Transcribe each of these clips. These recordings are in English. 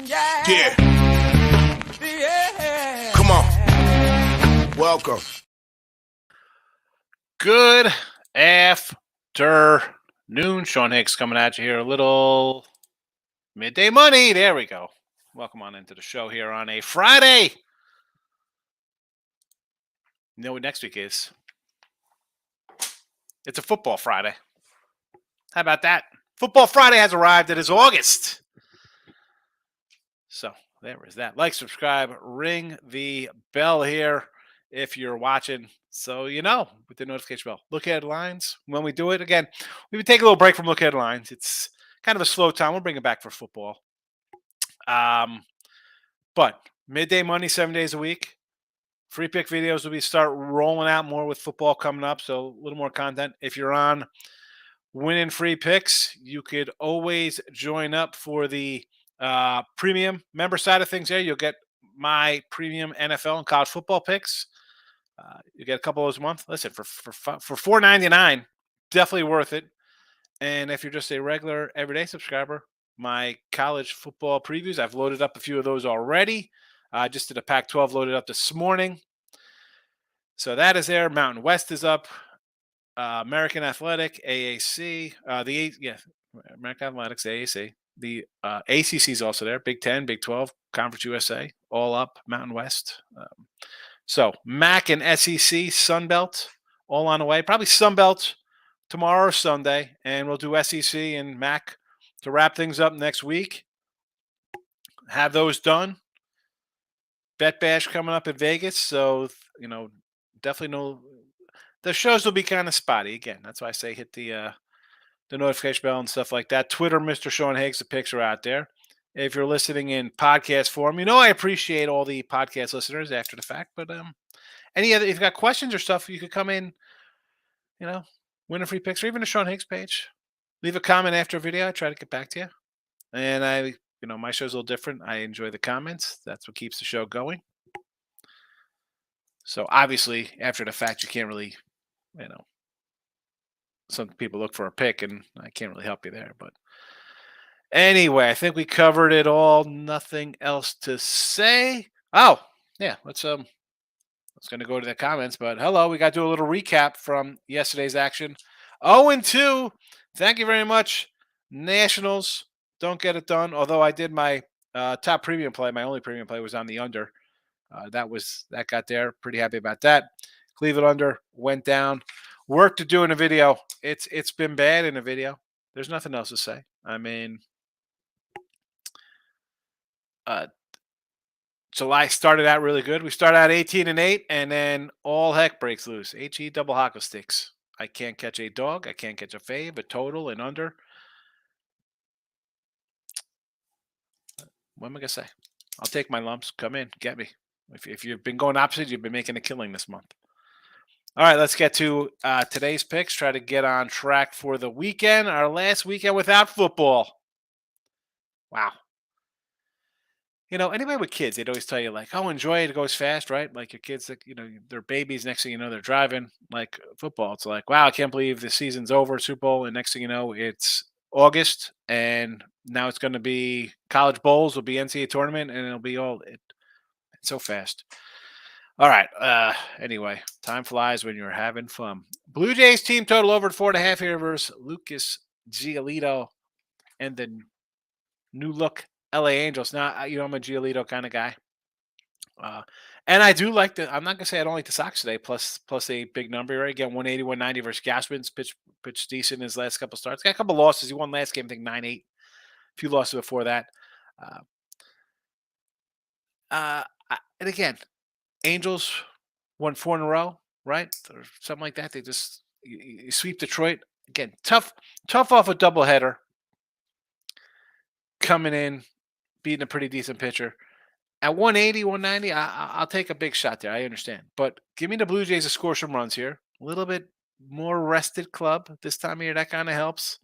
Yeah. Come on. Welcome. Good afternoon. Sean Higgs coming at you here. A little midday money. There we go. Welcome on into the show here on a Friday. You know what next week is? It's a football Friday. How about that? Football Friday has arrived. It is August. So there is that. Like, subscribe, ring the bell here if you're watching. So you know, with the notification bell. Look at lines when we do it. Again, we would take a little break from look at lines. It's kind of a slow time. We'll bring it back for football. But midday money, 7 days a week. Free pick videos will be start rolling out more with football coming up. So a little more content. If you're on winning free picks, you could always join up for the premium member side of things. There, you'll get my premium NFL and college football picks. You get a couple of those a month. Listen, for $4.99, definitely worth it. And if you're just a regular everyday subscriber, my college football previews, I've loaded up a few of those already. I just did a Pac-12 loaded up this morning. So that is there. Mountain West is up. American Athletic, AAC, American Athletics, AAC. The ACC is also there. Big 10, Big 12, Conference USA, all up. Mountain West. So MAC and SEC, Sun Belt, all on the way. Probably Sun Belt tomorrow or Sunday, and we'll do SEC and MAC to wrap things up next week. Have those done. Bet Bash coming up in Vegas, so definitely know the shows will be kind of spotty. Again, that's why I say hit the notification bell and stuff like that. Twitter, Mr. Sean Higgs, the pics are out there. If you're listening in podcast form, I appreciate all the podcast listeners after the fact. But any other, if you've got questions or stuff, you could come in, win a free picks or even a Sean Higgs page. Leave a comment after a video. I try to get back to you. And my show's a little different. I enjoy the comments. That's what keeps the show going. So obviously, after the fact, you can't really, some people look for a pick, and I can't really help you there. But anyway, I think we covered it all. Nothing else to say. Oh, yeah. Let's going to go to the comments, but hello, we got to do a little recap from yesterday's action. 0-2. Thank you very much, Nationals. Don't get it done. Although I did my top premium play, my only premium play was on the under. That got there. Pretty happy about that. Cleveland under went down. Work to do in a video. It's been bad in a video. There's nothing else to say. I mean, July started out really good. We started out 18-8, and then all heck breaks loose. HE double hockey sticks. I can't catch a dog. I can't catch a fave, a total, and under. What am I gonna say? I'll take my lumps. Come in, get me. If you've been going opposite, you've been making a killing this month. All right, let's get to today's picks. Try to get on track for the weekend. Our last weekend without football. Wow. Anybody with kids, they'd always tell you, like, oh, enjoy it. It goes fast, right? Like your kids, like, they're babies. Next thing you know, they're driving. Like football, it's like, wow, I can't believe the season's over, Super Bowl. And next thing you know, it's August. And now it's going to be college bowls, will be NCAA tournament, and it'll be it's so fast. All right. Anyway, time flies when you're having fun. Blue Jays team total over 4.5 here versus Lucas Giolito and the new look LA Angels. Now, I'm a Giolito kind of guy. And I do like I'm not going to say I don't like the Sox today, plus a big number right? Again, 180, 190 versus Gaspins. Pitched decent in his last couple starts. Got a couple losses. He won last game, I think 9-8. A few losses before that. And again, Angels won 4 in a row, right? Or something like that. They just you sweep Detroit. Again, tough off a doubleheader. Coming in, beating a pretty decent pitcher. At 180, 190, I'll take a big shot there. I understand. But give me the Blue Jays to score some runs here. A little bit more rested club this time of year. That kind of helps.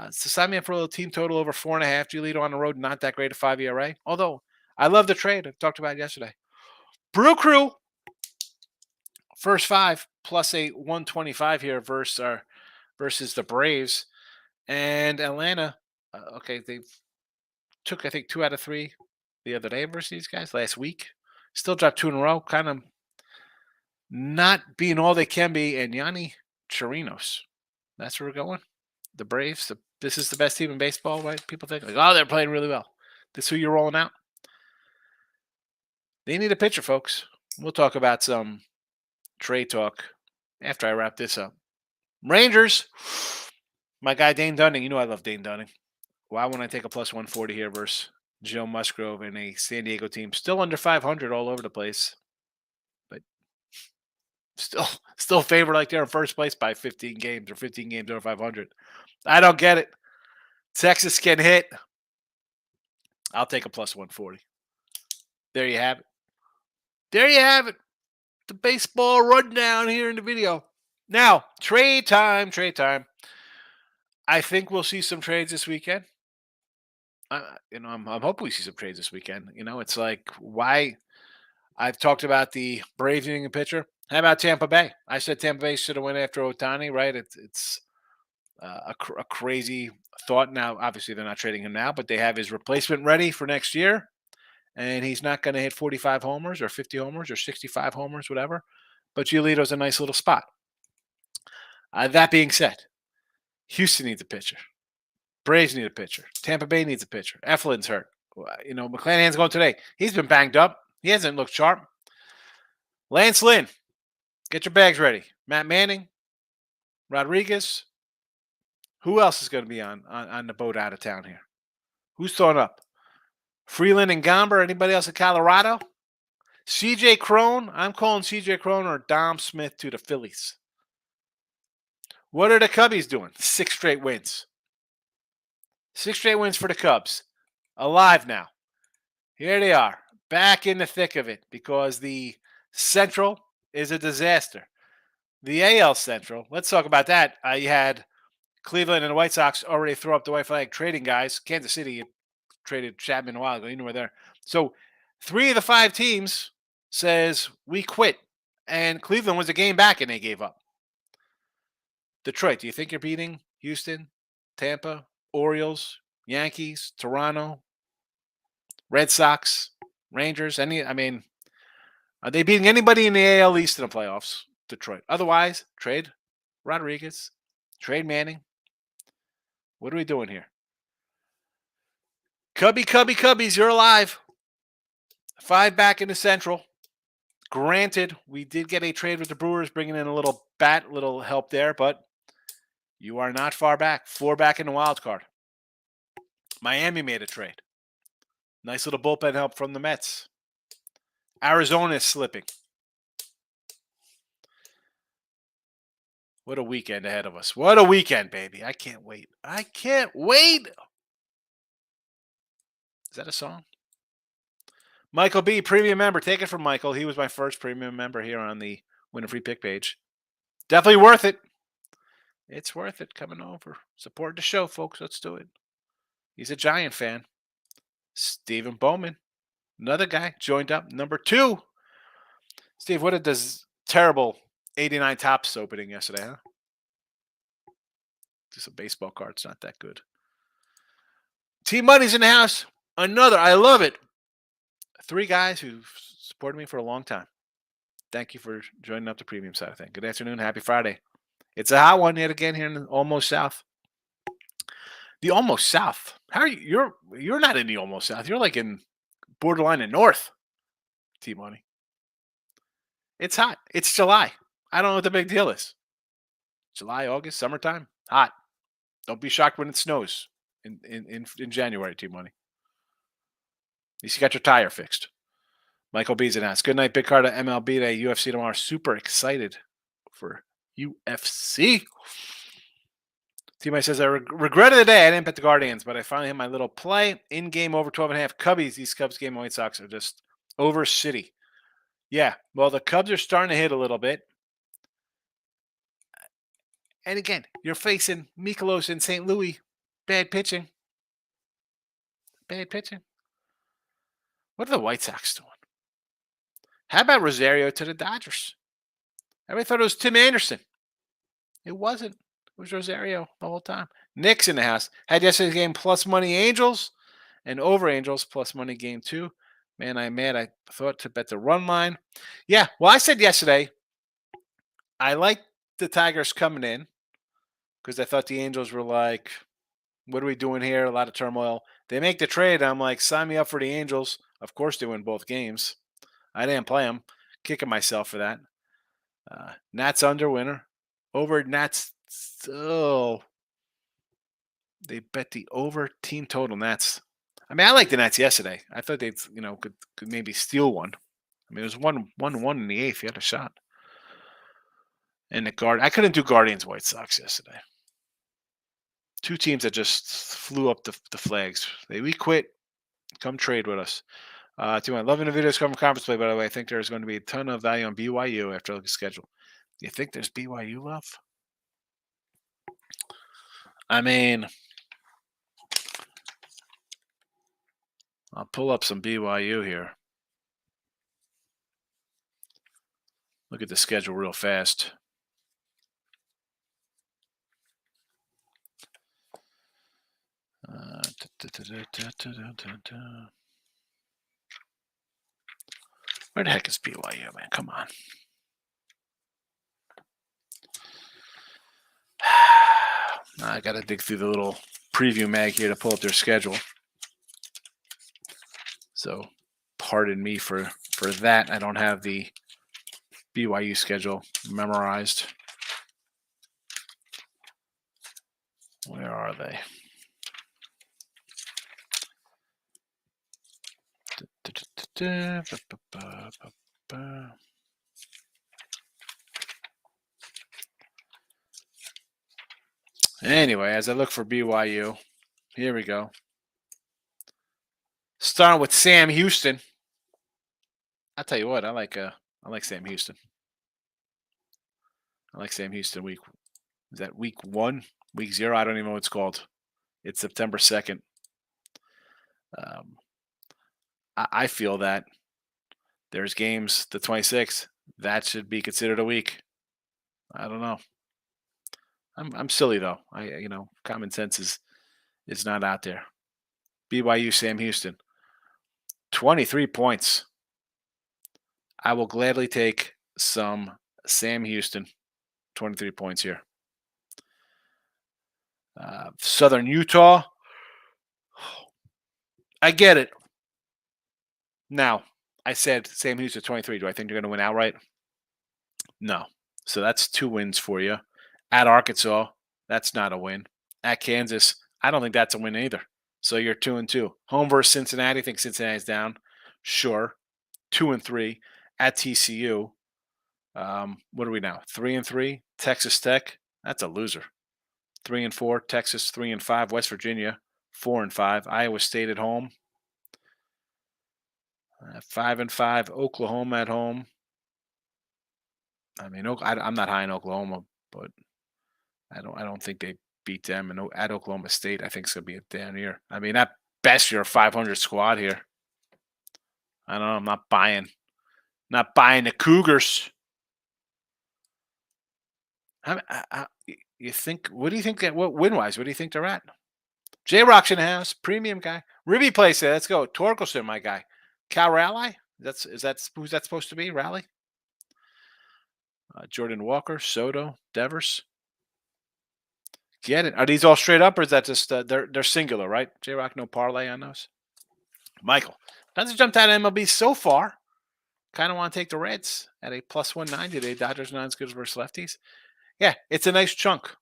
So sign me up for a little team total over 4.5. Giolito on the road, not that great a 5 ERA. Although, I love the trade. I talked about it yesterday. Brew Crew, first 5, plus a 125 here versus the Braves. And Atlanta, okay, they've took, I think, 2 out of 3 the other day versus these guys last week. Still dropped 2 in a row, kind of not being all they can be. And Yanni Chirinos, that's where we're going. The Braves, this is the best team in baseball, right? People think, like, oh, they're playing really well. This is who you're rolling out. They need a pitcher, folks. We'll talk about some trade talk after I wrap this up. Rangers, my guy Dane Dunning. You know I love Dane Dunning. Why wouldn't I take a plus 140 here versus Joe Musgrove and a San Diego team still under 500 all over the place, but still favored like they're in first place by 15 games or 15 games over 500. I don't get it. Texas can hit. I'll take a plus 140. There you have it. There you have it. The baseball rundown here in the video. Now, trade time. I think we'll see some trades this weekend. I'm hoping we see some trades this weekend. It's like, why? I've talked about the Braves needing a pitcher. How about Tampa Bay? I said Tampa Bay should have went after Ohtani, right? It's a crazy thought. Now, obviously, they're not trading him now, but they have his replacement ready for next year. And he's not going to hit 45 homers or 50 homers or 65 homers, whatever. But Giolito's a nice little spot. That being said, Houston needs a pitcher. Braves need a pitcher. Tampa Bay needs a pitcher. Eflin's hurt. McClanahan's going today. He's been banged up. He hasn't looked sharp. Lance Lynn, get your bags ready. Matt Manning, Rodriguez. Who else is going to be on the boat out of town here? Who's throwing up? Freeland and Gomber. Anybody else in Colorado? CJ Crone. I'm calling CJ Crone or Dom Smith to the Phillies. What are the Cubbies doing? 6 straight wins. 6 straight wins for the Cubs. Alive now. Here they are. Back in the thick of it because the Central is a disaster. The AL Central, let's talk about that. You had Cleveland and the White Sox already throw up the white flag trading guys. Kansas City traded Chapman a while ago. You know where they're. So 3 of the 5 teams says we quit. And Cleveland was a game back and they gave up. Detroit, do you think you're beating Houston, Tampa, Orioles, Yankees, Toronto, Red Sox, Rangers? Are they beating anybody in the AL East in the playoffs? Detroit. Otherwise, trade Rodriguez, trade Manning. What are we doing here? Cubbies, you're alive. 5 back in the Central. Granted, we did get a trade with the Brewers, bringing in a little help there, but you are not far back. 4 back in the wild card. Miami made a trade. Nice little bullpen help from the Mets. Arizona is slipping. What a weekend ahead of us. What a weekend, baby. I can't wait. Is that a song? Michael B., premium member. Take it from Michael. He was my first premium member here on the Win a Free Pick page. Definitely worth it. It's worth it coming over. Support the show, folks. Let's do it. He's a Giant fan. Stephen Bowman, another guy, joined up. Number 2. Steve, what a terrible 89 Tops opening yesterday, huh? Just a baseball card. It's not that good. Team Money's in the house. Another. I love it. 3 guys who've supported me for a long time. Thank you for joining up the premium side of things. Good afternoon. Happy Friday. It's a hot one yet again here in the Almost South. The Almost South. How are you? You're not in the Almost South. You're like in borderline in North. T-Money. It's hot. It's July. I don't know what the big deal is. July, August, summertime, hot. Don't be shocked when it snows in January. T-Money. At least you got your tire fixed. Michael B's in house. Good night, Big Card at MLB Day. UFC tomorrow. Super excited for UFC. T-Mike says, I regretted the day I didn't bet the Guardians, but I finally hit my little play. In-game over 12.5. Cubbies. These Cubs game White Sox are just over city. Yeah, well, the Cubs are starting to hit a little bit. And again, you're facing Mikolas in St. Louis. Bad pitching. What are the White Sox doing? How about Rosario to the Dodgers? Everybody thought it was Tim Anderson. It wasn't. It was Rosario the whole time. Nick's in the house. Had yesterday's game plus money Angels and over Angels plus money game 2. Man, I'm mad. I thought to bet the run line. Yeah, well, I said yesterday I like the Tigers coming in because I thought the Angels were like, what are we doing here? A lot of turmoil. They make the trade. I'm like, sign me up for the Angels. Of course, they win both games. I didn't play them. Kicking myself for that. Nats under winner. Over Nats. Oh, they bet the over team total Nats. I mean, I liked the Nats yesterday. I thought they, could maybe steal one. I mean, it was 1-1 in the eighth. You had a shot. And the guard, I couldn't do Guardians White Sox yesterday. Two teams that just flew up the flags. We quit. Come trade with us. Loving the videos coming from conference play. By the way, I think there's going to be a ton of value on BYU after the schedule. Do you think there's BYU love? I mean, I'll pull up some BYU here. Look at the schedule real fast. Where the heck is BYU, man? Come on. I got to dig through the little preview mag here to pull up their schedule. So pardon me for that. I don't have the BYU schedule memorized. Where are they? Anyway, as I look for BYU, here we go. Starting with Sam Houston. I'll tell you what, I like Sam Houston. I like Sam Houston week. Is that week 1? Week 0? I don't even know what it's called. It's September 2nd. I feel that there's games the 26th. That should be considered a week. I don't know. I'm silly though. Common sense is not out there. BYU Sam Houston. 23 points. I will gladly take some Sam Houston. 23 points here. Southern Utah. I get it. Now, I said Sam Houston 23. Do I think they're going to win outright? No. So that's 2 wins for you. At Arkansas, that's not a win. At Kansas, I don't think that's a win either. So you're 2-2. Home versus Cincinnati. I think Cincinnati's down. Sure. 2-3. At TCU. What are we now? 3-3. Texas Tech. That's a loser. 3-4. Texas 3-5. West Virginia 4-5. Iowa State at home. 5-5. Oklahoma at home. I mean, I'm not high in Oklahoma, but I don't think they beat them. And at Oklahoma State, I think it's gonna be a down year. I mean, at best, you're a 500 squad here. I don't know. I'm not buying the Cougars. You think? What do you think that? What win-wise? What do you think they're at? J-Rock's in the house, premium guy. Ribby plays there. Let's go. Torkelson, my guy. Cal Raleigh. Is that who's that supposed to be? Raleigh. Jordan Walker, Soto, Devers. Get it? Are these all straight up, or is that just they're singular, right? J-Rock, no parlay on those. Michael doesn't jump out of MLB so far. Kind of want to take the Reds at a plus 190 today. Dodgers not as good versus lefties. Yeah, it's a nice chunk.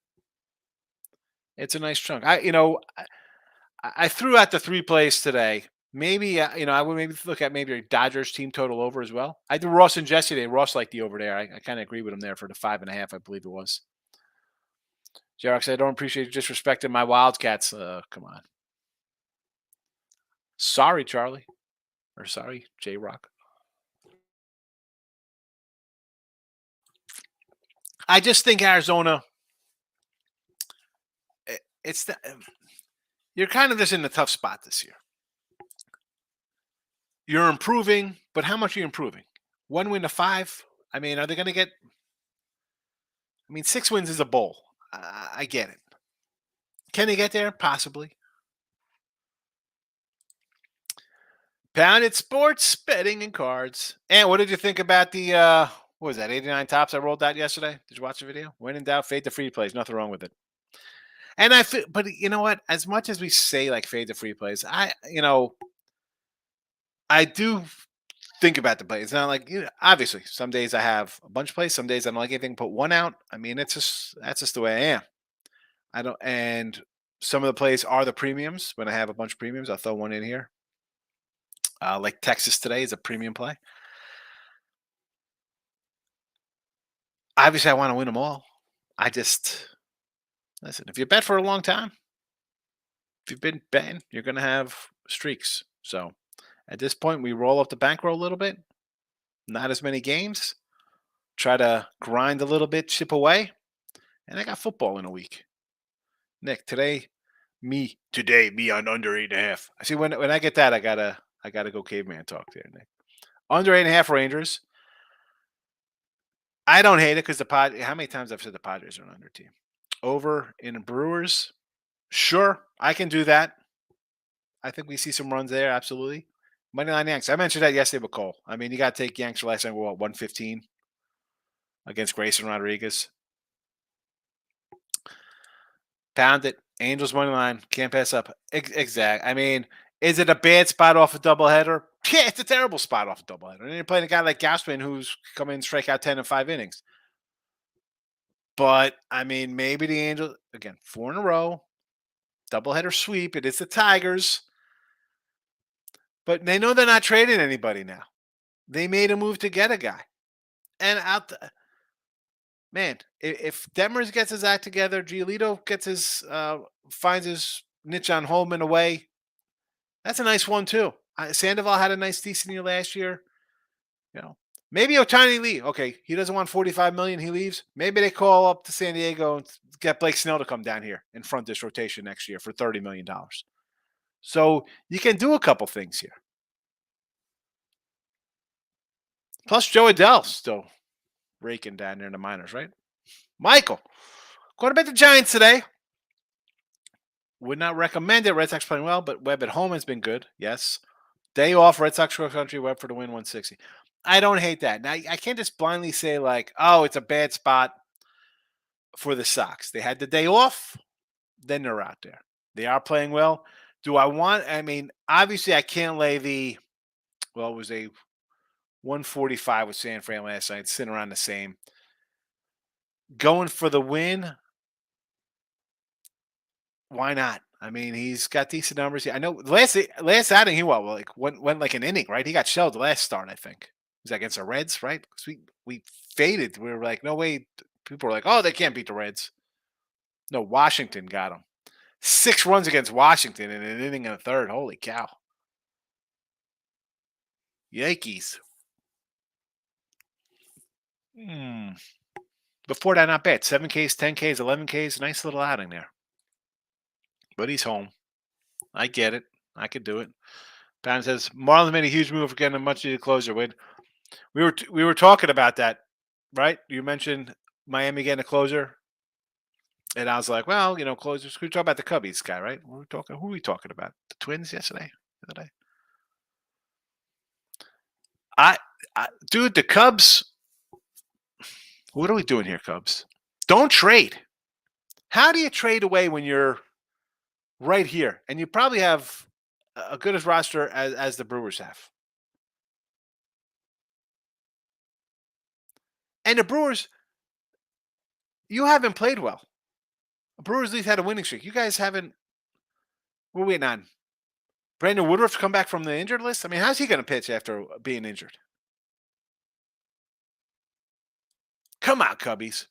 It's a nice chunk. I threw out the 3 plays today. Maybe I would maybe look at maybe a Dodgers team total over as well. I did Ross and Jesse today. Ross liked the over there. I kind of agree with him there for the 5.5. I believe it was. J-Rock said, I don't appreciate you disrespecting my Wildcats. Come on. Sorry, Charlie. Or sorry, J-Rock. I just think Arizona, you're kind of just in a tough spot this year. You're improving, but how much are you improving? 1 win to 5? I mean, are they going to get... 6 wins is a bowl. I get it. Can they get there? Possibly. Pounded sports, betting, and cards. And what did you think about the what was that, 89 tops I rolled out yesterday? Did you watch the video? When in doubt, fade the free plays. Nothing wrong with it. And I feel, but you know what? As much as we say like fade the free plays, I do think about the play. It's not like obviously some days I have a bunch of plays, some days I don't like anything. Put one out. I mean, it's just that's just the way I am. I don't, and some of the plays are the premiums. When I have a bunch of premiums, I'll throw one in here. Like Texas today is a premium play. Obviously, I want to win them all. I just listen. If you bet for a long time, if you've been betting, you're going to have streaks. So at this point, we roll up the bankroll a little bit. Not as many games. Try to grind a little bit, chip away, and I got football in a week. Nick, me on under 8.5. I see when I get that, I gotta go caveman talk there, Nick. Under 8.5 Rangers. I don't hate it because how many times I've said the Padres are an under team. Over in Brewers. Sure, I can do that. I think we see some runs there, absolutely. Moneyline Yanks. I mentioned that yesterday with Cole. I mean, you got to take Yanks for last time. What 115 against Grayson Rodriguez. Pound it. Angels money line. Can't pass up. Exact. I mean, is it a bad spot off a doubleheader? Yeah, it's a terrible spot off a doubleheader. And you're playing a guy like Gaspin who's come in and strike out 10 in 5 innings. But I mean, maybe the Angels again, 4 in a row, doubleheader sweep. It is the Tigers, but they know they're not trading anybody now. They made a move to get a guy, and man, if Demers gets his act together, Giolito gets his finds his niche on home and away. That's a nice one too. Sandoval had a nice decent year last year. You know, maybe Otani Lee. Okay, he doesn't want 45 million. He leaves. Maybe they call up to San Diego and get Blake Snell to come down here and front this rotation next year for $30 million. So you can do a couple things here. Plus, Joe Adell still raking down there in the minors, right? Michael, going to bet the Giants today. Would not recommend it. Red Sox playing well, but Webb at home has been good. Yes. Day off, Red Sox cross country, Webb for the win, 160. I don't hate that. Now, I can't just blindly say, like, oh, it's a bad spot for the Sox. They had the day off, then they're out there. They are playing well. I mean, obviously, I can't lay it was a 145 with San Fran last night, sitting around the same. Going for the win, why not? I mean, he's got decent numbers. I know last outing he went like an inning, right? He got shelled the last start, I think. It was against the Reds, right? Because we faded. We were like, no way. People were like, oh, they can't beat the Reds. No, Washington got him. 6 runs against Washington in an inning and a third. Holy cow. Yankees. Before that, not bad. 7Ks, 10Ks, 11Ks. Nice little outing there. But he's home. I get it. I could do it. Pan says Marlins made a huge move for getting a much needed closer. We were talking about that, right? You mentioned Miami getting a closer, and I was like, well, closers. We talk about the Cubbies guy, right? Who are we talking about? The Twins yesterday, the other day. Dude, the Cubs. What are we doing here, Cubs? Don't trade. How do you trade away when you're right here, and you probably have a good as roster as the Brewers have? And the Brewers, you haven't played well. The Brewers at least had a winning streak. You guys haven't. We're waiting on Brandon Woodruff to come back from the injured list. I mean, how's he going to pitch after being injured? Come on, Cubbies.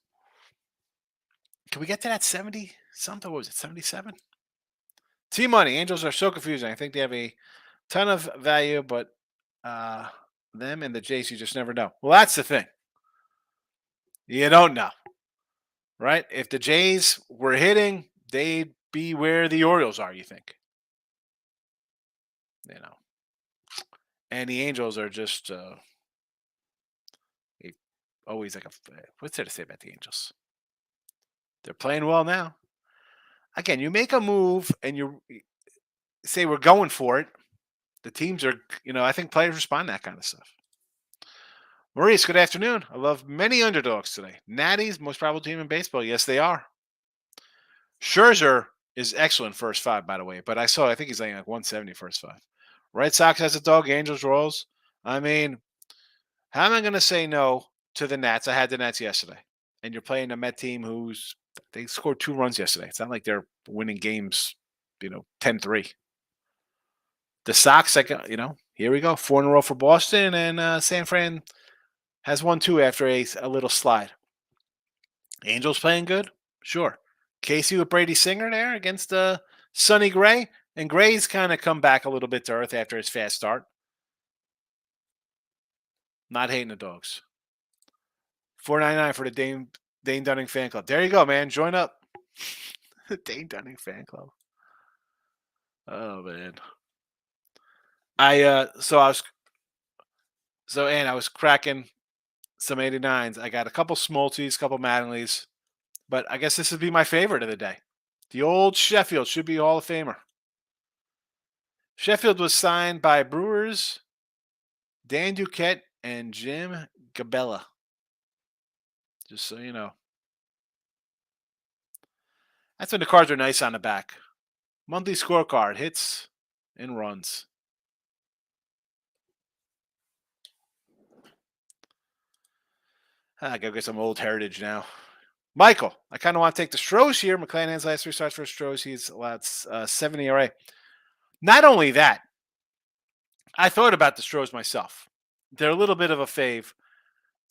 Can we get to that 70 something? What was it, 77? T-Money. Angels are so confusing. I think they have a ton of value, but them and the Jays, you just never know. Well, that's the thing. You don't know, right? If the Jays were hitting, they'd be where the Orioles are, you think. And the Angels are just always like what's there to say about the Angels? They're playing well now. Again, you make a move and you say we're going for it. the teams are, I think players respond to that kind of stuff. Maurice, good afternoon. I love many underdogs today. Natty's most probable team in baseball. Yes, they are. Scherzer is excellent first five, by the way, but I think he's laying like 170 first five. Red Sox has a dog, Angels rolls. I mean, how am I going to say no to the Nats? I had the Nats yesterday, and you're playing a Met team they scored 2 runs yesterday. It's not like they're winning games, 10-3. The Sox, here we go, 4 in a row for Boston, and San Fran has 1-2 after a little slide. Angels playing good, sure. Casey with Brady Singer there against Sonny Gray, and Gray's kind of come back a little bit to earth after his fast start. Not hating the dogs. $4.99 for the Dane Dunning fan club. There you go, man. Join up. The Dane Dunning fan club. Oh man. I was cracking some 89s. I got a couple Smolties, a couple Mattingleys, but I guess this would be my favorite of the day. The old Sheffield should be Hall of Famer. Sheffield was signed by Brewers, Dan Duquette, and Jim Gabella. Just so you know. That's when the cards are nice on the back. Monthly scorecard, hits and runs. I gotta get some old heritage now. Michael, I kind of want to take the Stros here. McClanahan's last 3 starts for Stros. He's allowed 70 ERA. Not only that, I thought about the Stros myself. They're a little bit of a fave.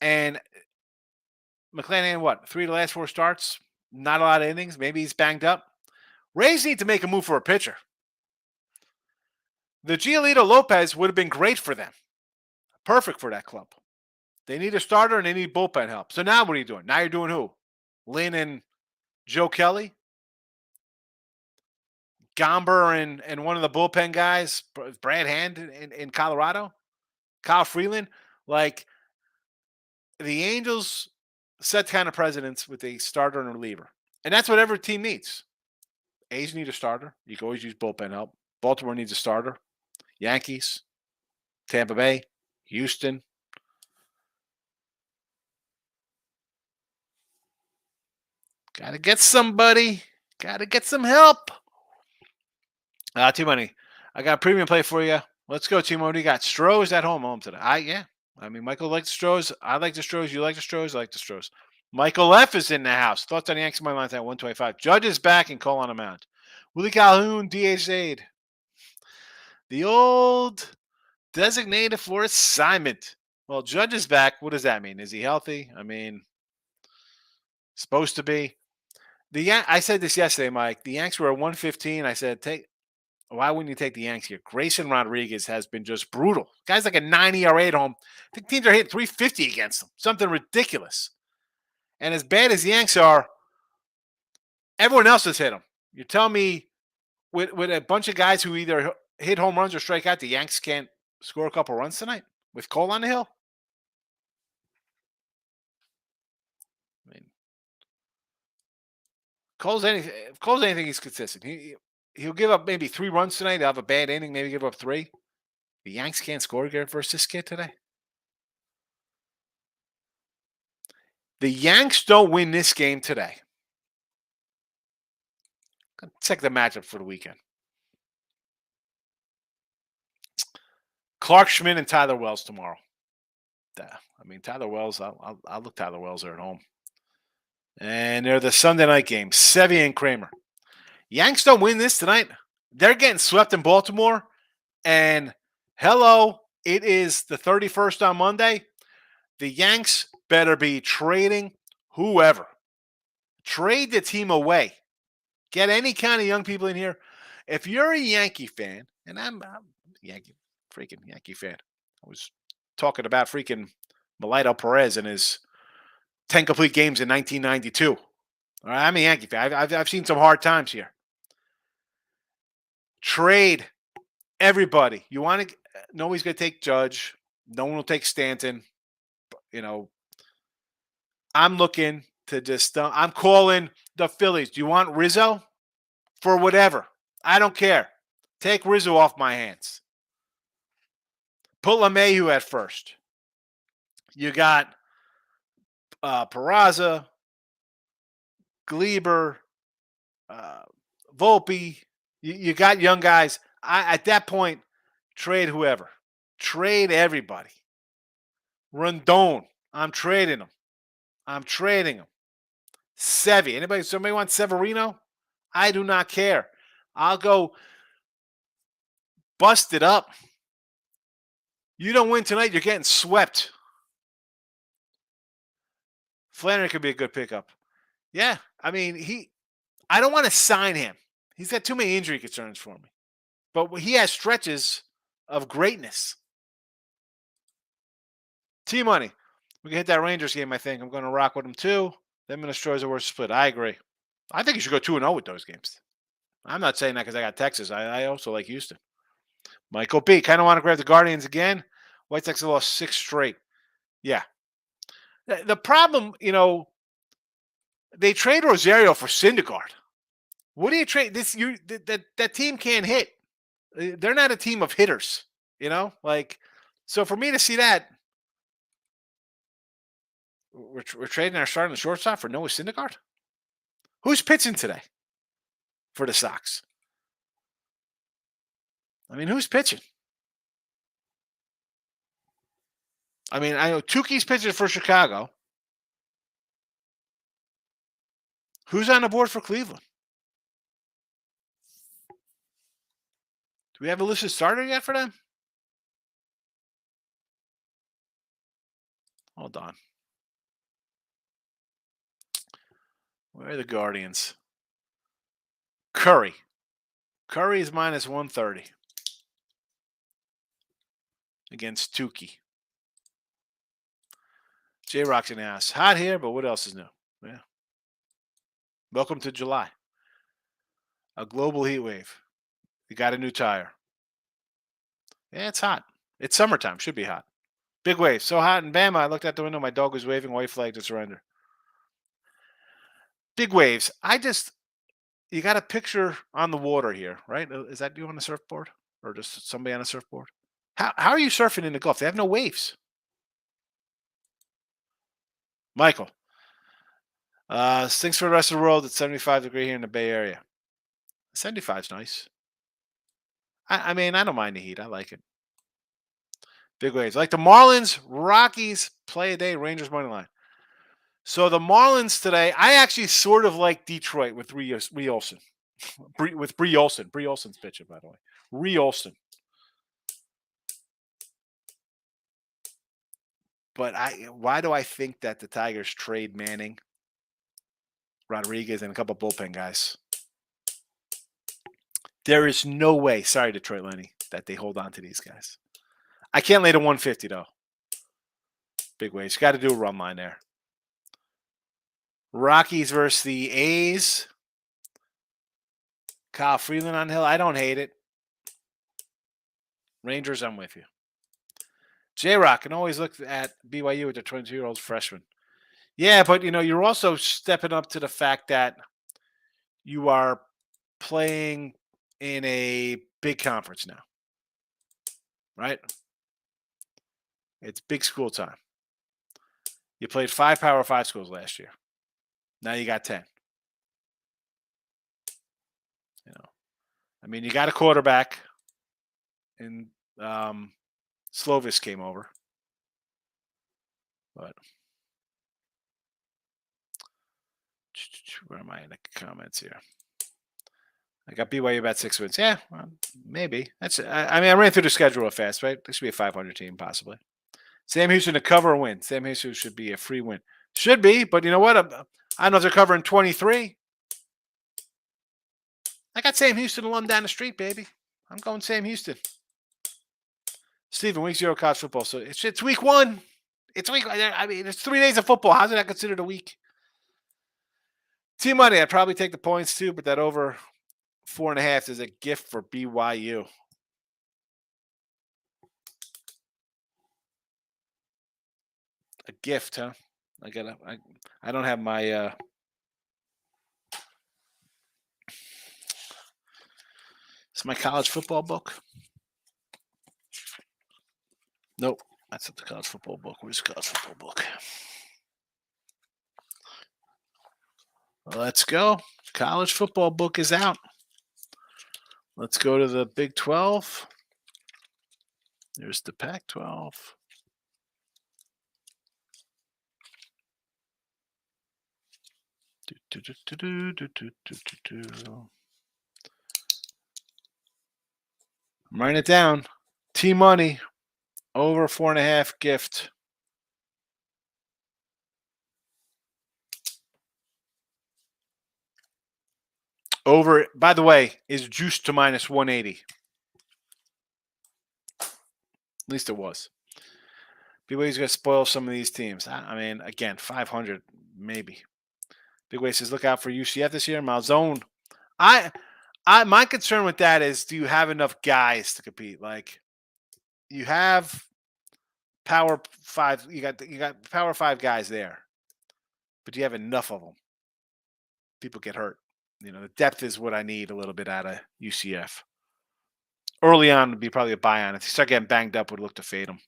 And McClanahan, 3 of the last 4 starts? Not a lot of innings. Maybe he's banged up. Rays need to make a move for a pitcher. The Giolito Lopez would have been great for them. Perfect for that club. They need a starter and they need bullpen help. So now what are you doing? Now you're doing who? Lynn and Joe Kelly? Gomber and one of the bullpen guys, Brad Hand in Colorado? Kyle Freeland? Like, the Angels set kind of precedents with a starter and a reliever. And that's what every team needs. A's need a starter. You can always use bullpen help. Baltimore needs a starter. Yankees, Tampa Bay, Houston. Got to get somebody. Got to get some help. T-Money, I got a premium play for you. Let's go, T-Money. What do you got? Stros at home today. Michael likes the Stros. I like the Stros. You like the Stros. I like the Stros. Michael F. is in the house. Thoughts on the Yankees money line at 125. Judge is back and Cole on the mound. Willie Calhoun, DH aid. The old designated for assignment. Well, Judge is back. What does that mean? Is he healthy? Supposed to be. I said this yesterday, Mike. The Yanks were at 115. I said, why wouldn't you take the Yanks here? Grayson Rodriguez has been just brutal. Guy's like a 90 ERA at home. I think teams are hitting 350 against him. Something ridiculous. And as bad as the Yanks are, everyone else has hit him. You tell me with a bunch of guys who either hit home runs or strike out, the Yanks can't score a couple runs tonight with Cole on the hill? Cole's anything, he's consistent. He'll give up maybe 3 runs tonight. They'll have a bad inning, maybe give up 3. The Yanks can't score versus this kid today. The Yanks don't win this game today. Check the matchup for the weekend. Clark Schmidt and Tyler Wells tomorrow. Tyler Wells, I'll look Tyler Wells there at home. And they're the Sunday night game. Sevy and Kramer. Yanks don't win this tonight. They're getting swept in Baltimore. And hello, it is the 31st on Monday. The Yanks better be trading whoever. Trade the team away. Get any kind of young people in here. If you're a Yankee fan, and I'm a freaking Yankee fan. I was talking about freaking Melito Perez and his 10 complete games in 1992. All right, I'm a Yankee fan. I've seen some hard times here. Trade everybody. You want to? Nobody's going to take Judge. No one will take Stanton. I'm looking to just. I'm calling the Phillies. Do you want Rizzo? For whatever. I don't care. Take Rizzo off my hands. Put LeMahieu at first. You got Peraza, Gleber, uh, Volpe. You got young guys. At that point, trade whoever. Trade everybody. Rondon. I'm trading him. I'm trading him. Sevi. Somebody want Severino? I do not care. I'll go bust it up. You don't win tonight, you're getting swept. Flannery could be a good pickup. Yeah. I mean, I don't want to sign him. He's got too many injury concerns for me. But he has stretches of greatness. T-Money. We can hit that Rangers game, I think. I'm going to rock with them too. Them and the Stros are worth split. I agree. I think you should go 2-0 with those games. I'm not saying that because I got Texas. I also like Houston. Michael B. Kind of want to grab the Guardians again. White Sox have lost 6 straight. Yeah. The problem, they trade Rosario for Syndergaard. What do you trade? That team can't hit. They're not a team of hitters, So for me to see that, we're trading our starting shortstop for Noah Syndergaard. Who's pitching today for the Sox? I mean, who's pitching? I mean, I know Tukey's pitching for Chicago. Who's on the board for Cleveland? Do we have a listed starter yet for them? Hold on. Where are the Guardians? Curry. Curry is minus 130 against Tukey. J-Rock's an ass. Hot here, but what else is new? Yeah. Welcome to July. A global heat wave. You got a new tire. Yeah, it's hot. It's summertime. Should be hot. Big wave. So hot in Bama, I looked out the window. My dog was waving white flag to surrender. Big waves. You got a picture on the water here, right? Is that you on a surfboard? Or just somebody on a surfboard? How are you surfing in the Gulf? They have no waves. Michael. Stinks for the rest of the world. It's 75 degree here in the Bay Area. 75 is nice. I mean, I don't mind the heat. I like it. Big waves. Like the Marlins, Rockies, play a day, Rangers money line. So the Marlins today, I actually sort of like Detroit with Rhea Olsen. With Bree Olsen. Bree Olsen's pitching, by the way. Rhea Olsen. But why do I think that the Tigers trade Manning, Rodriguez, and a couple bullpen guys? There is no way, sorry, Detroit Lenny, that they hold on to these guys. I can't lay to 150, though. Big waves. Got to do a run line there. Rockies versus the A's. Kyle Freeland on Hill. I don't hate it. Rangers, I'm with you. J-Rock can always look at BYU with their 22-year-old freshman. Yeah, but, you're also stepping up to the fact that you are playing in a big conference now. Right? It's big school time. You played 5 Power 5 schools last year. Now you got 10. I mean, you got a quarterback, and Slovis came over. But where am I in the comments here? I got BYU about 6 wins. Yeah, well, maybe. I ran through the schedule real fast, right? This should be a 500 team, possibly. Sam Houston to cover a win. Sam Houston should be a free win. Should be, but you know what? I don't know if they're covering 23. I got Sam Houston alum down the street, baby. I'm going Sam Houston. Steven, week 0 college football. So it's week 1. It's week. I mean, it's 3 days of football. How's that considered a week? Team Money, I'd probably take the points too, but that over 4.5 is a gift for BYU. A gift, huh? I don't have my it's my college football book. Nope. That's not the college football book. Where's the college football book? Let's go. College football book is out. Let's go to the Big 12. There's the Pac 12. I'm writing it down. T Money over 4.5 gift. Over, by the way, is juiced to minus 180. At least it was. Big Way's going to spoil some of these teams. I mean, again, 500 maybe. Big Way says, look out for UCF this year. Malzone. My concern with that is, do you have enough guys to compete? Like, you have Power 5. You got Power 5 guys there, but do you have enough of them? People get hurt. The depth is what I need a little bit out of UCF. Early on would be probably a buy on. If you start getting banged up, would look to fade them.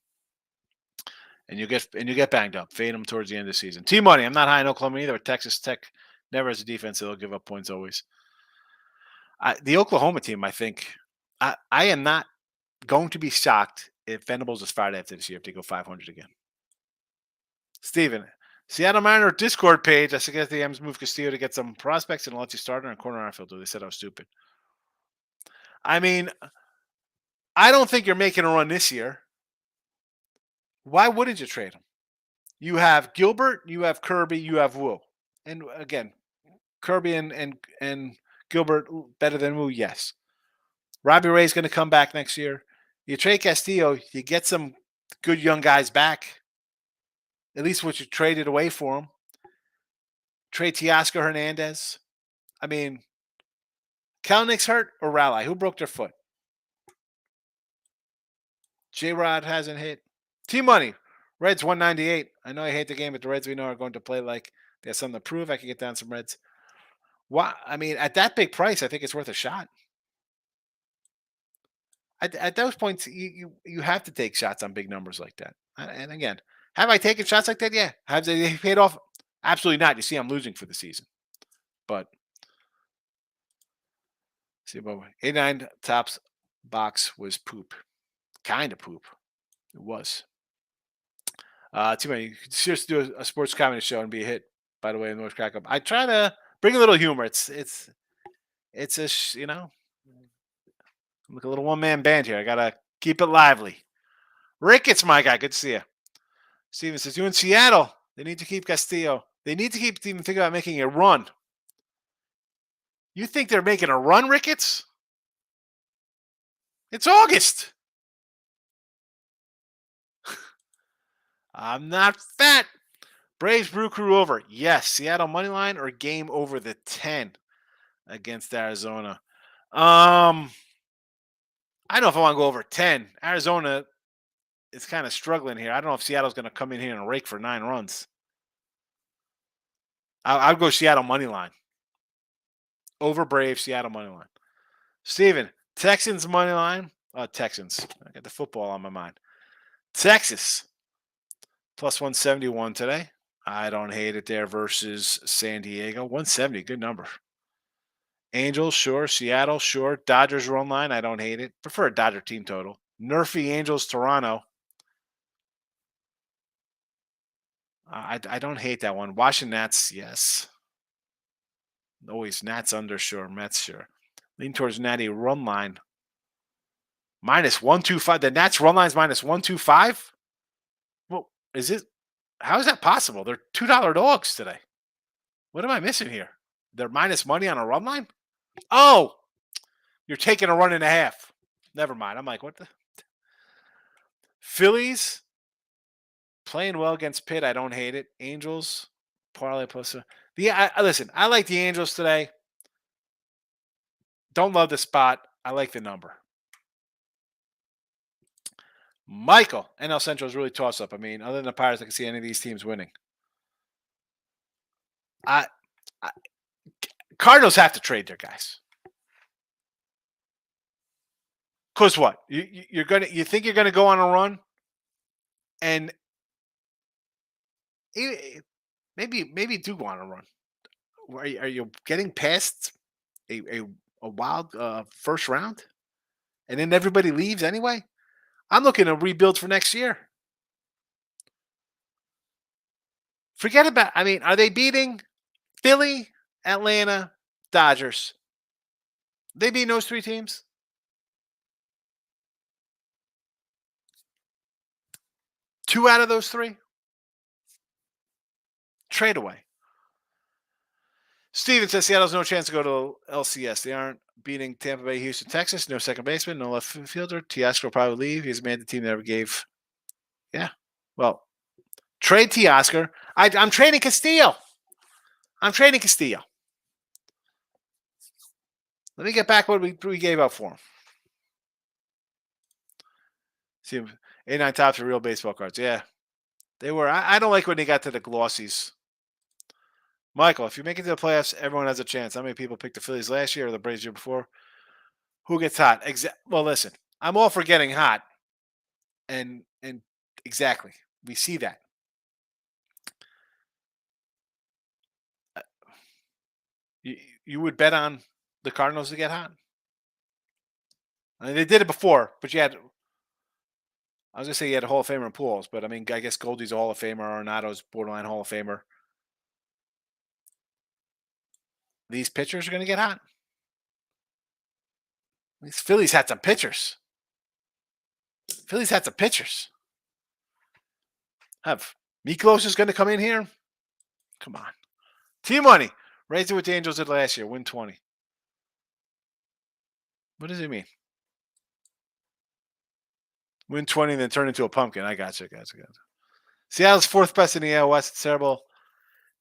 And you get banged up. Fade them towards the end of the season. T Money. I'm not high in Oklahoma either. Texas Tech never has a defense that'll give up points always. The Oklahoma team, I think, I am not going to be shocked if Venables is fired after this year if they go 500 again. Steven, Seattle Mariner Discord page. I suggest the M's move Castillo to get some prospects and let you start on a corner outfielder. They said I was stupid. I mean, I don't think you're making a run this year. Why wouldn't you trade him? You have Gilbert, you have Kirby, you have Wu. And again, Kirby and Gilbert better than Wu, yes. Robbie Ray's going to come back next year. You trade Castillo, you get some good young guys back. At least what you traded away for him. Trade Teoscar Hernandez. I mean, Kalnick's hurt or Raleigh? Who broke their foot? J-Rod hasn't hit. T-Money. Reds 198. I know I hate the game, but the Reds we know are going to play like they have something to prove. I can get down some Reds. Why? I mean, at that big price, I think it's worth a shot. At those points, you have to take shots on big numbers like that. And again, have I taken shots like that? Yeah. Have they paid off? Absolutely not. You see, I'm losing for the season. But see, 89 tops box was poop. Kind of poop. It was. Too many. You could seriously do a sports comedy show and be a hit. By the way, in North Crack Up, I try to bring a little humor. It's a I'm like a little one man band here. I gotta keep it lively. Rick, it's my guy. Good to see you. Steven says, you in Seattle. They need to keep Castillo. They need to keep even thinking about making a run. You think they're making a run, Ricketts? It's August. I'm not fat. Braves Brew Crew over. Yes. Seattle money line or game over the 10 against Arizona. I don't know if I want to go over 10. Arizona is kind of struggling here. I don't know if Seattle's going to come in here and rake for 9 runs. I'll go Seattle money line. Over Braves, Seattle money line. Steven, Texans money line. Texans. I got the football on my mind. Texas plus 171 today. I don't hate it there versus San Diego. 170, good number. Angels, sure. Seattle, sure. Dodgers run line. I don't hate it. Prefer a Dodger team total. Nerfy Angels, Toronto. I don't hate that one. Washington Nats, yes. Always Nats under, sure. Mets, sure. Lean towards Natty run line. Minus 125. The Nats run line is minus 125? Well, is it? How is that possible? They're $2 dogs today. What am I missing here? They're minus money on a run line? Oh, you're taking a run and a half. Never mind. I'm like, what the? Phillies playing well against Pitt. I don't hate it. Angels, parlay plus. Listen, I like the Angels today. Don't love the spot. I like the number. Michael, NL Central is really toss up. I mean, other than the Pirates, I can see any of these teams winning. Cardinals have to trade their guys. Cause what? You think you're gonna go on a run? And maybe do want to run. Are you getting past a, a, a wild first round? And then everybody leaves anyway? I'm looking to rebuild for next year. Forget about, I mean, are they beating Philly, Atlanta, Dodgers? They beat those three teams? Two out of those three? Trade away. Steven says Seattle's no chance to go to LCS. They aren't beating Tampa Bay, Houston, Texas. No second baseman, no left fielder. Teoscar will probably leave. He's made the team that never gave. Yeah. Well, trade Teoscar. I'm trading Castillo. I'm trading Castillo. Let me get back what we gave up for him. See, 89 tops are real baseball cards. Yeah. They were. I don't like when they got to the glossies. Michael, if you make it to the playoffs, everyone has a chance. How many people picked the Phillies last year or the Braves year before? Who gets hot? Well, listen, I'm all for getting hot, and exactly, we see that. Uh, you would bet on the Cardinals to get hot? I mean, they did it before, but you had. I was gonna say you had a Hall of Famer in Pools, but I mean, I guess Goldie's a Hall of Famer, Arenado's borderline Hall of Famer. These pitchers are gonna get hot. These Phillies had some pitchers. Phillies had some pitchers. Have Miklos is going to come in here? Come on. Team money. Raise it what the Angels did last year. Win 20. What does it mean? Win 20 and then turn into a pumpkin. I got you. Seattle's fourth best in the AL West. It's terrible.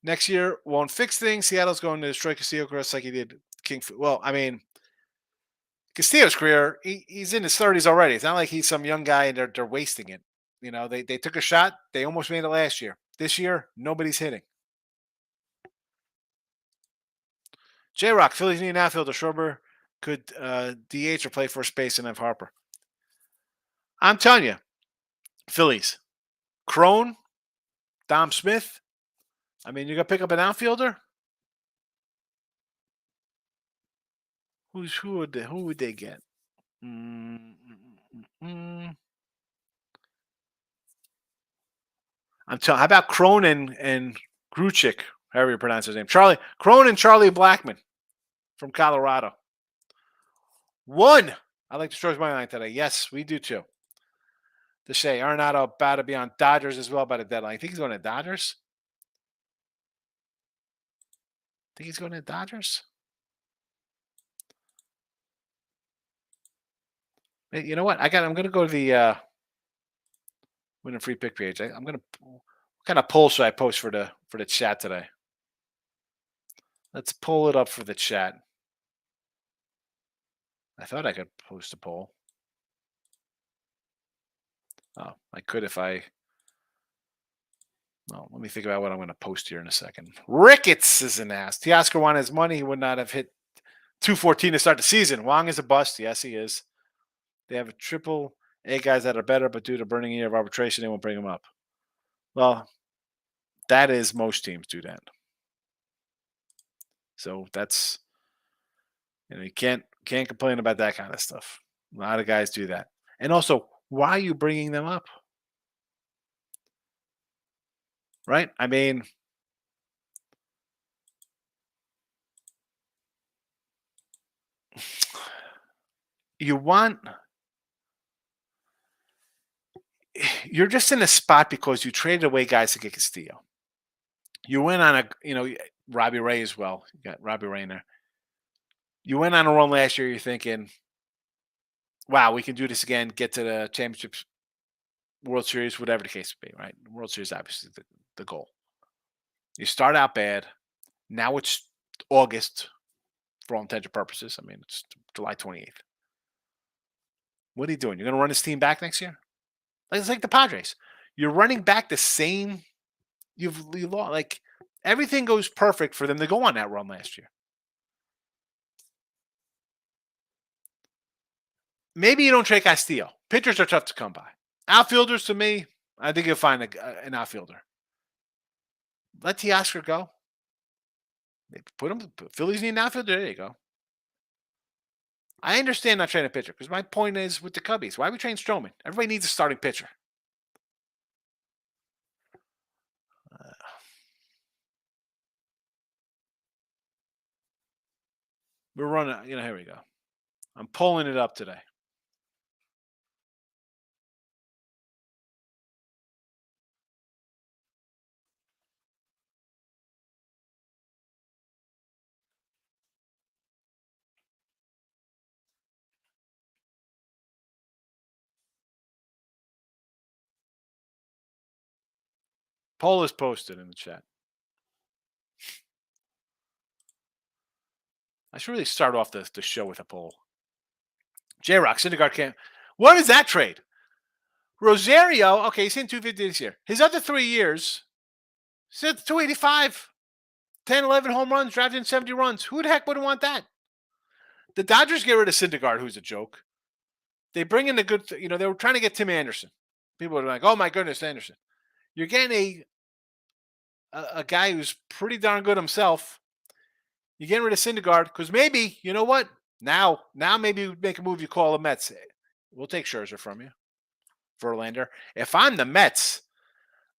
Next year won't fix things. Seattle's going to destroy Castillo Cross like he did King. Well, I mean, Castillo's career, he's in his 30s already. It's not like he's some young guy and they're wasting it. You know, they took a shot. They almost made it last year. This year, nobody's hitting. J-Rock, Phillies need an outfielder. Schwarber could DH or play first base and have Harper. I'm telling you, Phillies. Crone, Dom Smith. I mean, you got to pick up an outfielder. Who would they get? I'm telling. How about Crone and Gruchik, however you pronounce his name? Crone and Charlie Blackman from Colorado. One. I like to stretch my line today. Yes, we do too. To say Arenado about to be on Dodgers as well by the deadline. I think he's going to Dodgers. Think he's going to Dodgers? Hey, you know what? I'm going to go to the win a free pick page. I'm going to. What kind of poll should I post for the chat today? Let's pull it up for the chat. I thought I could post a poll. Oh, I could if I. Well, let me think about what I'm going to post here in a second. Ricketts is an ass. Teoscar wanted his money. He would not have hit 214 to start the season. Wong is a bust. Yes, he is. They have a triple A guys that are better, but due to burning year of arbitration, they won't bring them up. Well, that is most teams do that. So that's you can't complain about that kind of stuff. A lot of guys do that. And also, why are you bringing them up? Right? I mean, you're just in a spot because you traded away guys to get Castillo. You went on Robbie Ray as well. You got Robbie Ray in there. You went on a run last year. You're thinking, wow, we can do this again, get to the championships, World Series, whatever the case may be, right? World Series, obviously, the goal. You start out bad. Now it's August for all intents and purposes. I mean, it's July 28th. What are you doing? You're going to run this team back next year? It's like the Padres. You're running back the same. You lost. Like, everything goes perfect for them to go on that run last year. Maybe you don't trade Castillo. Pitchers are tough to come by. Outfielders, to me, I think you'll find an outfielder. Let Teoscar go. Put him. Phillies need an outfielder. There you go. I understand not trading a pitcher because my point is with the Cubbies. Why we train Stroman? Everybody needs a starting pitcher. We're running. Here we go. I'm pulling it up today. Poll is posted in the chat. I should really start off the show with a poll. J-Rock, Syndergaard can't. What is that trade? Rosario, okay, he's in 250 this year. His other 3 years, since 285, 10, 11 home runs, drafted in 70 runs. Who the heck wouldn't want that? The Dodgers get rid of Syndergaard, who's a joke. They bring in the good, they were trying to get Tim Anderson. People are like, oh my goodness, Anderson. You're getting a guy who's pretty darn good himself. You're getting rid of Syndergaard because maybe, you know what? Now maybe you make a move, you call the Mets. We'll take Scherzer from you, Verlander. If I'm the Mets,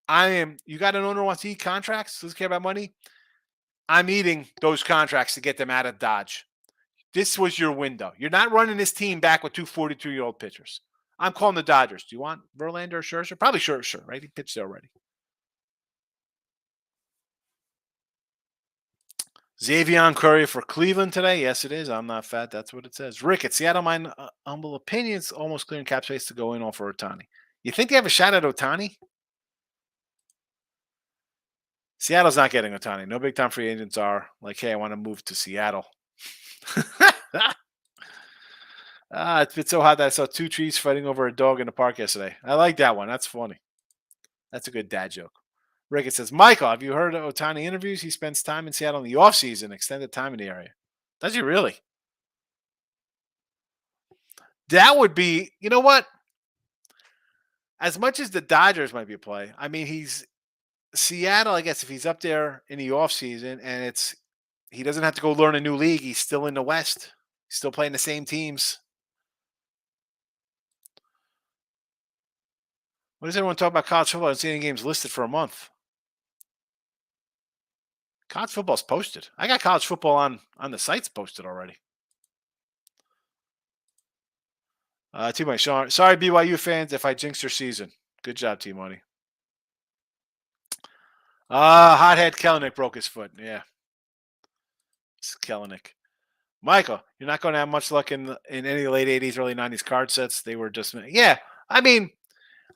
you got an owner who wants to eat contracts, doesn't care about money. I'm eating those contracts to get them out of Dodge. This was your window. You're not running this team back with two 42-year-old pitchers. I'm calling the Dodgers. Do you want Verlander or Scherzer? Probably Scherzer, right? He pitched there already. Xavier Curry for Cleveland today. Yes, it is. I'm not fat. That's what it says. Rick at Seattle, my humble opinion, it's almost clearing cap space to go in on for Ohtani. You think they have a shot at Ohtani? Seattle's not getting Ohtani. No big time free agents are like, hey, I want to move to Seattle. It's so hot that I saw 2 trees fighting over a dog in the park yesterday. I like that one. That's funny. That's a good dad joke. Rickett says, Michael, have you heard of Ohtani interviews? He spends time in Seattle in the offseason, extended time in the area. Does he really? That would be, you know what? As much as the Dodgers might be a play, I mean, he's Seattle, I guess, if he's up there in the offseason and he doesn't have to go learn a new league, he's still in the West. He's still playing the same teams. What does everyone talk about college football? I don't see any games listed for a month. College football's posted. I got college football on the sites posted already. T-Money, sorry, BYU fans, if I jinxed your season. Good job, T-Money. Hothead Kellenick broke his foot. Yeah. It's Kellenick. Michael, you're not going to have much luck in any of the late 80s, early 90s card sets. They were just, yeah. I mean,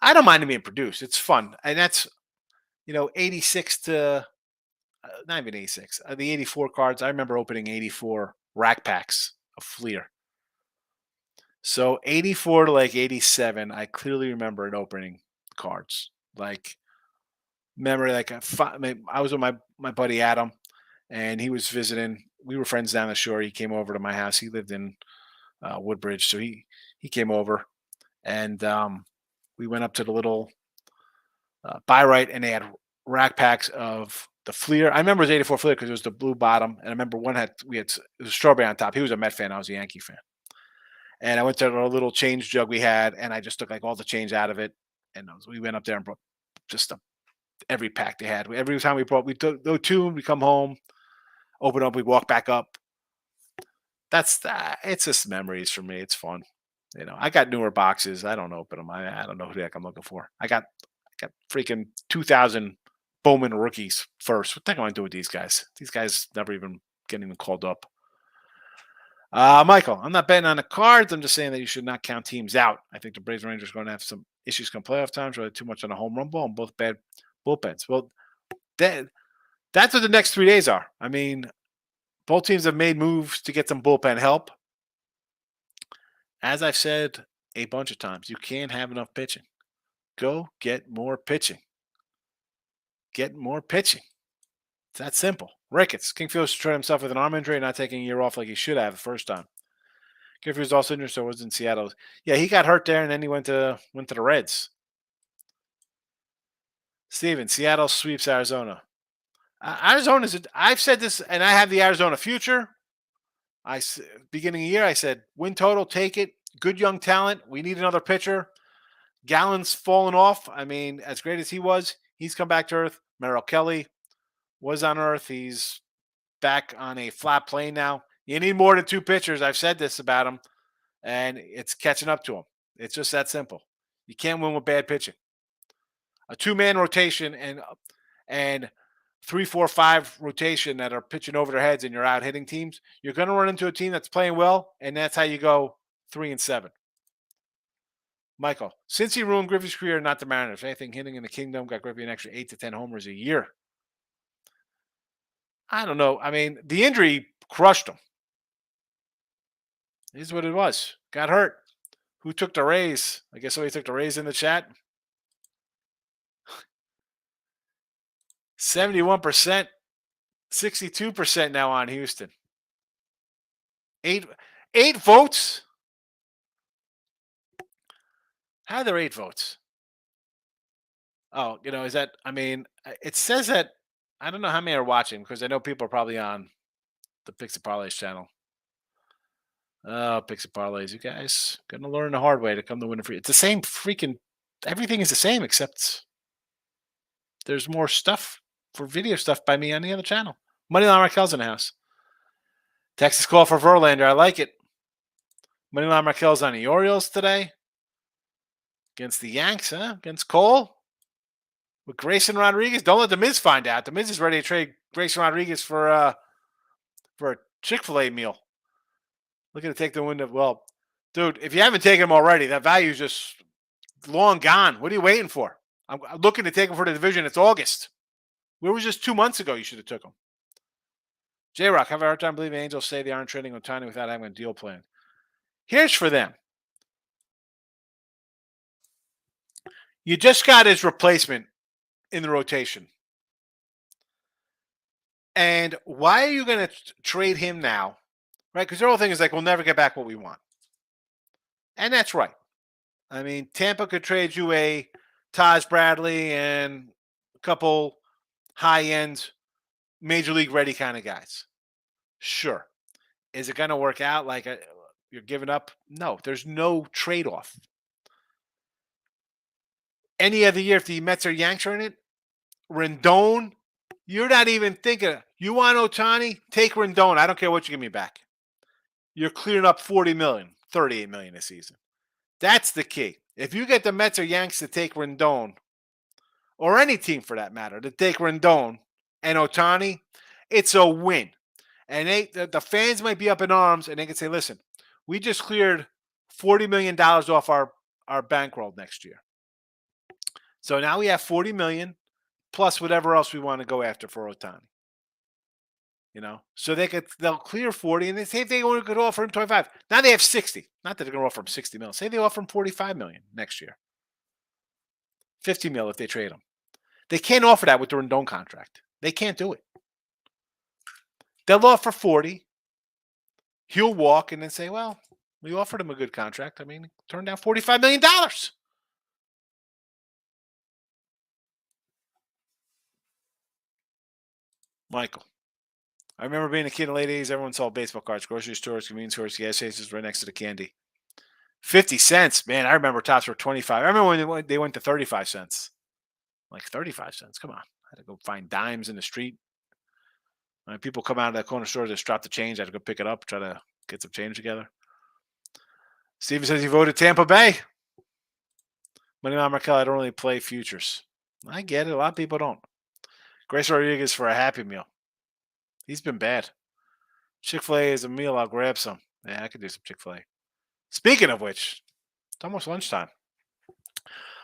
I don't mind them being produced. It's fun. And that's, 86 to, not even 86, the 84 cards. I remember opening 84 rack packs of Fleer. So 84 to like 87, I clearly remember it opening cards. Like, remember, like I was with my buddy Adam, and he was visiting. We were friends down the shore. He came over to my house. He lived in Woodbridge, so he came over, and we went up to the little buy right, and they had rack packs of the Fleer. I remember it was 84 Fleer because it was the blue bottom, and I remember it was strawberry on top. He was a Met fan. I was a Yankee fan. And I went to a little change jug we had, and I just took like all the change out of it. And we went up there and brought just every pack they had. Every time we took 2, we come home, open up, we walk back up. It's just memories for me. It's fun. I got newer boxes. I don't open them. I don't know who the heck I'm looking for. I got freaking 2000 Bowman rookies first. What the heck am I doing with these guys? These guys never even getting them called up. Michael, I'm not betting on the cards. I'm just saying that you should not count teams out. I think the Braves and Rangers are going to have some issues come playoff times, really too much on a home run ball and both bad bullpens. Well, that's what the next 3 days are. I mean, both teams have made moves to get some bullpen help. As I've said a bunch of times, you can't have enough pitching. Go get more pitching. Get more pitching. It's that simple. Ricketts. Kingfield tried himself with an arm injury, not taking a year off like he should have the first time. Kingfield was also injured, so was in Seattle. Yeah, he got hurt there, and then he went to the Reds. Steven, Seattle sweeps Arizona. Arizona's. I've said this, and I have the Arizona future. Beginning of the year, I said win total, take it. Good young talent. We need another pitcher. Gallen's fallen off. I mean, as great as he was, he's come back to earth. Merrill Kelly was on earth. He's back on a flat plane now. You need more than two pitchers. I've said this about him, and it's catching up to him. It's just that simple. You can't win with bad pitching. A two-man rotation and 3, 4, 5 rotation that are pitching over their heads and you're out hitting teams, you're going to run into a team that's playing well, and that's how you go 3-7. Michael, since he ruined Griffey's career, not the Mariners. Anything hitting in the kingdom got Griffey an extra 8 to 10 homers a year. I don't know. I mean, the injury crushed him. This is what it was. Got hurt. Who took the Rays? I guess somebody took the Rays in the chat. 71%, 62% now on Houston. Eight votes? How are there 8 votes? Oh, is that, I mean, it says that, I don't know how many are watching because I know people are probably on the Picks and Parlays channel. Oh, Picks and Parlays, you guys going to learn the hard way to come to win a free. It's the same freaking, everything is the same except there's more stuff for video stuff by me on the other channel. Moneyline Raquel's in the house. Texas call for Verlander. I like it. Moneyline Raquel's on the Orioles today. Against the Yanks, huh? Against Cole. With Grayson Rodriguez. Don't let the Miz find out. The Miz is ready to trade Grayson Rodriguez for a Chick-fil-A meal. Looking to take the win. Well, dude, if you haven't taken him already, that value is just long gone. What are you waiting for? I'm looking to take him for the division. It's August. Where was just 2 months ago you should have took him? J-Rock, have a hard time believing Angels say they aren't trading Ohtani without having a deal plan. Here's for them. You just got his replacement in the rotation. And why are you going to trade him now? Right? Because the whole thing is like, we'll never get back what we want. And that's right. I mean, Tampa could trade you a Taj Bradley and a couple high-end major league ready kind of guys. Sure. Is it going to work out like you're giving up? No, there's no trade-off. Any other year, if the Mets or Yanks are in it, Rendon, you're not even thinking. You want Ohtani? Take Rendon. I don't care what you give me back. You're clearing up $40 million, $38 million a season. That's the key. If you get the Mets or Yanks to take Rendon, or any team for that matter, to take Rendon and Ohtani, it's a win. And the fans might be up in arms, and they can say, listen, we just cleared $40 million off our bankroll next year. So now we have $40 million plus whatever else we want to go after for Ohtani. So they'll clear 40, and they say if they only could offer him 25. Now they have 60. Not that they're going to offer him 60 million. Say they offer him 45 million next year. 50 mil if they trade him. They can't offer that with the Rendon contract. They can't do it. They'll offer 40. He'll walk and then say, well, we offered him a good contract. I mean, turned down $45 million. Michael. I remember being a kid in the late 80s. Everyone sold baseball cards, grocery stores, convenience stores, gas stations right next to the candy. 50 cents. Man, I remember tops were 25. I remember when they went to 35 cents. Like 35 cents. Come on. I had to go find dimes in the street. When people come out of that corner store, just drop the change. I had to go pick it up, try to get some change together. Steven says he voted Tampa Bay. Moneyline Markel, I don't really play futures. I get it. A lot of people don't. Grace Rodriguez for a Happy Meal. He's been bad. Chick-fil-A is a meal. I'll grab some. Yeah, I could do some Chick-fil-A. Speaking of which, it's almost lunchtime.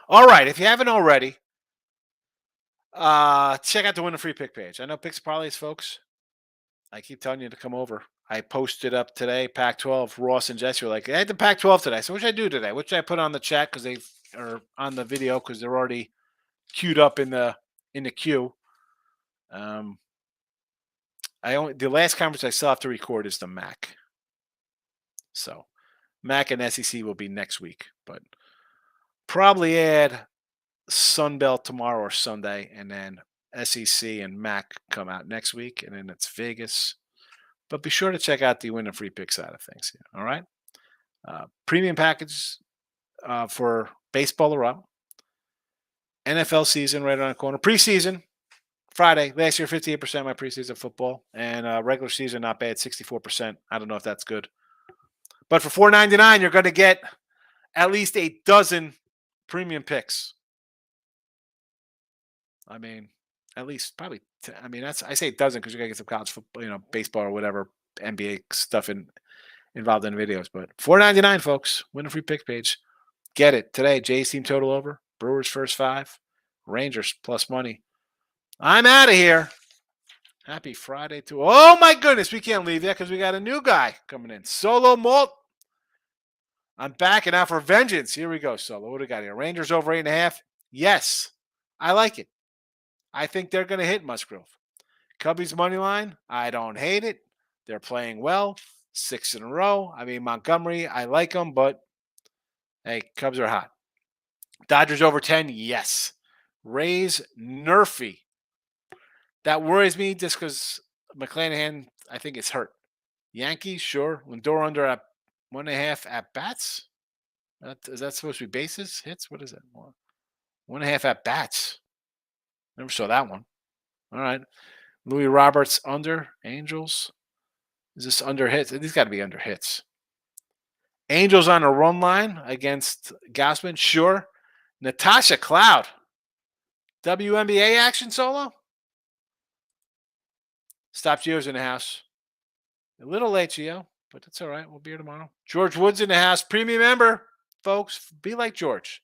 All right. If you haven't already, check out the Win a Free Pick page. I know Picks and Parlays, folks. I keep telling you to come over. I posted up today, Pac-12. Ross and Jesse were like, I had the Pac-12 today. So what should I do today? What should I put on the chat because are on the video because they're already queued up in the queue. The last conference I still have to record is the MAC. So MAC and SEC will be next week, but probably add Sun Belt tomorrow or Sunday, and then SEC and MAC come out next week, and then it's Vegas. But be sure to check out the win and free pick side of things. All right. Premium package for baseball are up. NFL season right around the corner. Preseason, Friday. Last year, 58% of my preseason football. And regular season, not bad, 64%. I don't know if that's good. But for $4.99, you're going to get at least a dozen premium picks. I mean, at least probably. I say a dozen because you're going to get some college football, baseball or whatever, NBA stuff involved in videos. But $4.99, folks. Win a free pick page. Get it today. Jays team total over. Brewers first 5. Rangers plus money. I'm out of here. Happy Friday to. Oh my goodness, we can't leave yet because we got a new guy coming in. Solo Malt. I'm back and out for vengeance. Here we go, Solo. What do we got here? Rangers over 8.5. Yes, I like it. I think they're going to hit Musgrove. Cubbies money line. I don't hate it. They're playing well. 6 in a row. I mean, Montgomery, I like them, but hey, Cubs are hot. Dodgers over 10. Yes. Rays nerfy. That worries me just because McClanahan, I think, is hurt. Yankees, sure. Lindor under at 1.5 at bats. Is that supposed to be bases? Hits? What is that? 1.5 at bats. Never saw that one. All right. Louis Roberts under. Angels. Is this under hits? These got to be under hits. Angels on a run line against Gausman. Sure. Natasha Cloud. WNBA action, Solo? Stop Gio's in the house. A little late, Gio, but that's all right. We'll be here tomorrow. George Woods in the house. Premium member, folks. Be like George.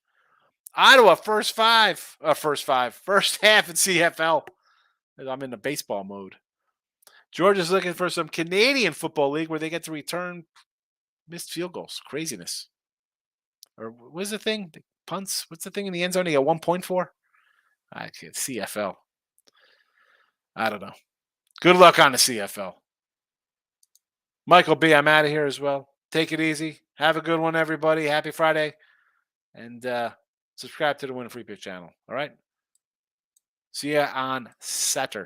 Ottawa, first half in CFL. I'm in the baseball mode. George is looking for some Canadian Football League where they get to return missed field goals. Craziness. Or what's the thing? The punts? What's the thing in the end zone? You get 1 point for? I can't. CFL. I don't know. Good luck on the CFL. Michael B., I'm out of here as well. Take it easy. Have a good one, everybody. Happy Friday. And subscribe to the Win Free Pitch channel. All right? See ya on Saturday.